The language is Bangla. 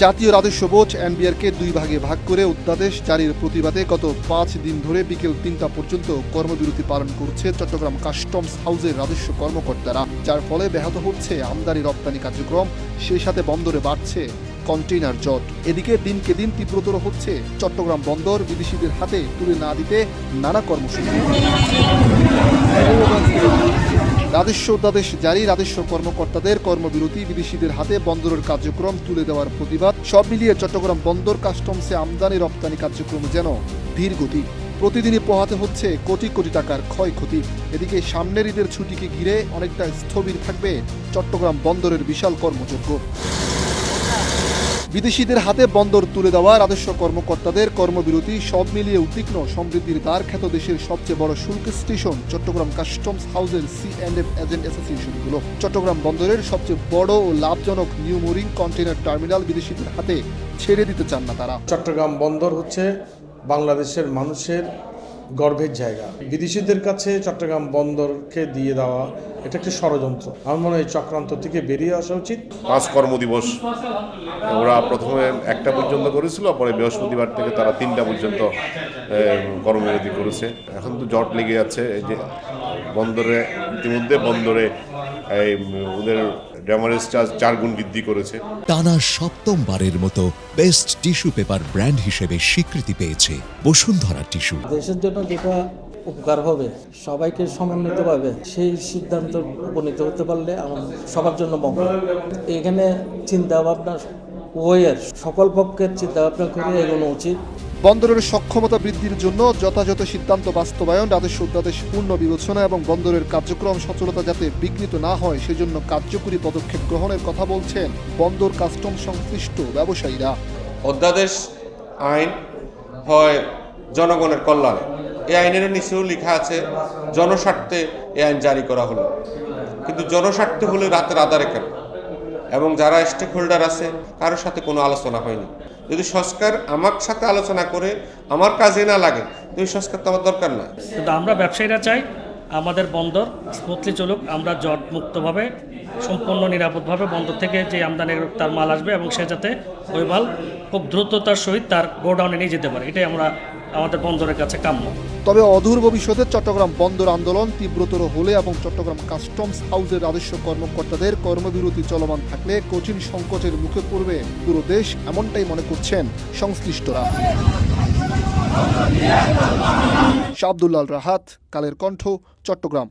জাতীয় রাজস্ব বোর্ড এনবিআরকে দুই ভাগে ভাগ করে অধ্যাদেশ জারির প্রতিবাদে গত 5 দিন ধরে বিকেল 3টা পর্যন্ত কর্মবিরতি পালন করছে চট্টগ্রাম কাস্টমস হাউসের রাজস্ব কর্মকর্তারা, যার ফলে ব্যাহত হচ্ছে আমদানি রপ্তানি কার্যক্রম, সেই সাথে বন্দরে বাড়ছে কন্টেইনার জট। এদিকে দিনকে দিন তীব্রতর হচ্ছে চট্টগ্রাম বন্দর বিদেশিদের হাতে তুলে না দিতে নানা কর্মসূচি। রাজস্ব অধ্যাদেশ জারি, রাজস্ব কর্মকর্তাদের কর্মবিরতি, বিদেশিদের হাতে বন্দরের কার্যক্রম তুলে দেওয়ার প্রতিবাদ, সব মিলিয়ে চট্টগ্রাম বন্দর কাস্টমসে আমদানি রপ্তানি কার্যক্রম যেন ধীর গতি। প্রতিদিনই পোহাতে হচ্ছে কোটি কোটি টাকার ক্ষয়ক্ষতি। এদিকে সামনের ঈদের ছুটিকে ঘিরে অনেকটা স্থবির থাকবে চট্টগ্রাম বন্দরের বিশাল কর্মযজ্ঞ। বিদেশিদের হাতে বন্দর তুলে দেওয়া, রাজস্ব কর্মকর্তাদের কর্মবিরতি, সব মিলিয়ে উদ্বিগ্ন সমৃদ্ধির দ্বার খ্যাত দেশের সবচেয়ে বড় শুল্ক স্টেশন চট্টগ্রাম কাস্টমস হাউসের C&F এজেন্ট অ্যাসোসিয়েশনগুলো। চট্টগ্রাম বন্দরের সবচেয়ে বড় ও লাভজনক নিউ মোরিং কন্টেইনার টার্মিনাল বিদেশিদের হাতে ছেড়ে দিতে চান না তারা। চট্টগ্রাম বন্দর হচ্ছে বাংলাদেশের মানুষের গর্বের জায়গা। বিদেশিদের কাছে চট্টগ্রাম বন্দরকে দিয়ে দেওয়া এটা একটি ষড়যন্ত্র। আমার মনে হয় এই চক্রান্ত থেকে বেরিয়ে আসা উচিত। 5 কর্মদিবস ওরা প্রথমে 1টা পর্যন্ত করেছিল, পরে বৃহস্পতিবার থেকে তারা 3টা পর্যন্ত কর্মবিরতি করেছে। এখন তো জট লেগে যাচ্ছে। এই যে বন্দরে ইতিমধ্যে বন্দরে ওদের ড্যামারেজ চার্জ 4 গুণ বৃদ্ধি করেছে। টানা 7মবারের মতো বেস্ট টিস্যু পেপার ব্র্যান্ড হিসেবে স্বীকৃতি পেয়েছে বসুন্ধরা টিস্যু। দেশের জন্য যেটা উপকার হবে, সবাইকে সমন্বিতভাবে সেই সিদ্ধান্ত উপনীত হতে পারলে সবার জন্য মঙ্গল। এখানে চিন্তা ভাবনা উভয়ের সকল পক্ষের চিন্তা ভাবনা করে এগোনো উচিত। বন্দরের সক্ষমতা বৃদ্ধির জন্য যথাযথ সিদ্ধান্ত বাস্তবায়ন, রাজস্ব অধ্যাদেশ পূর্ণ বিবেচনা এবং বন্দরের কার্যক্রম সচলতা যাতে বিঘ্নিত না হয় সেজন্য কার্যকরী পদক্ষেপ গ্রহণের কথা বলছেন বন্দর কাস্টম সংশ্লিষ্ট ব্যবসায়ীরা। অধ্যাদেশ আইন হয় জনগণের কল্যাণে। এই আইনের নিচেও লেখা আছে জনস্বার্থে এই আইন জারি করা হলো, কিন্তু জনস্বার্থে হলে রাতের আধারে কেন? এবং যারা স্টেক হোল্ডার আছে কারোর সাথে কোনো আলোচনা হয়নি। যদি সংস্কার আমার সাথে আলোচনা করে আমার কাজে না লাগে, তুমি সংস্কার তো আমার দরকার না। কিন্তু আমরা ব্যবসায়ীরা চাই আমাদের বন্দর স্মুথলি চলুক, আমরা জট মুক্তভাবে সম্পূর্ণ নিরাপদভাবে বন্দর থেকে যে আমদানি তার মাল আসবে এবং সে যাতে ওই মাল খুব দ্রুততার সহিত তার গোডাউনে নিয়ে যেতে পারে, এটাই আমরা আমাদের বন্দরের কাছে কাম্য। তবে অদূর ভবিষ্যতে চট্টগ্রাম বন্দর আন্দোলন তীব্রতর হলে এবং চট্টগ্রাম কাস্টমস হাউসের রাজস্ব কর্মকর্তাদের কর্মবিরতি চলমান থাকলে কঠিন সংকটের মুখে পড়বে পুরো দেশ, এমনটাই মনে করছেন সংশ্লিষ্টরা। শাহ আব্দুল্লাহ রাহাত, কালের কণ্ঠ, চট্টগ্রাম।